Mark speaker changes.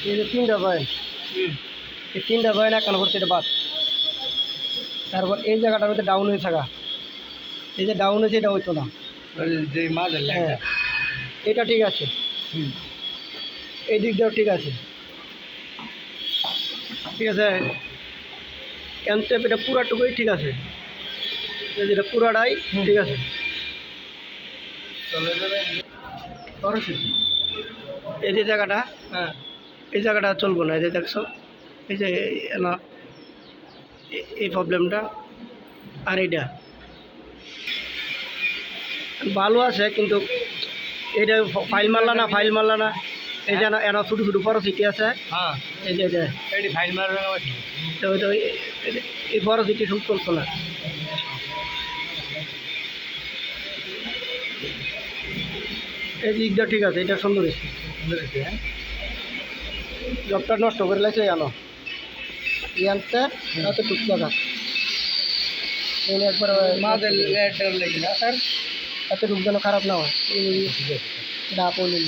Speaker 1: এই যে 3টা পয়েন্ট, এই 3টা পয়েন্ট এক করছে এটা বাদ। তারপর এই জায়গাটার মধ্যে ডাউন হয়ে থাকা, এই যে ডাউন হয়েছে এটা হইতো না।
Speaker 2: যে মাঝের
Speaker 1: হ্যাঁ,
Speaker 2: লাইনটা।
Speaker 1: এটা ঠিক আছে, এই দিক দিয়েও ঠিক আছে, ঠিক আছে। ক্যানটেপ এটা পুরাটুকুই ঠিক আছে, এই যেটা পুরাটাই ঠিক আছে।
Speaker 2: চলে যাবে খরচ।
Speaker 1: এই যে জায়গাটা,
Speaker 2: হ্যাঁ,
Speaker 1: এই জায়গাটা চলবো না, এই যে দেখছো, এই যে না, এই প্রবলেমটা। আর এইটা ভালো আছে, কিন্তু এটা ফাইল মারলা না, ফাইল মারলা না, এই যে এনা ছোটো ছোটো ফরসিটি আছে,
Speaker 2: হ্যাঁ,
Speaker 1: এই যে এটা
Speaker 2: এটি ফাইল মারবে না বাকি।
Speaker 1: তো ওইটা এই ফরসিটি শুট করতো না। এই দিকটা ঠিক আছে, এটা সুন্দর হয়েছে। জবটা নষ্ট করে লাগছে জানো, ইয়ানতে তাতে টুকটা থাক একবার
Speaker 2: মাঝের লাইনটা লেগে না স্যার।
Speaker 1: তাতে টুক যেন খারাপ না হয়, এটা আপনি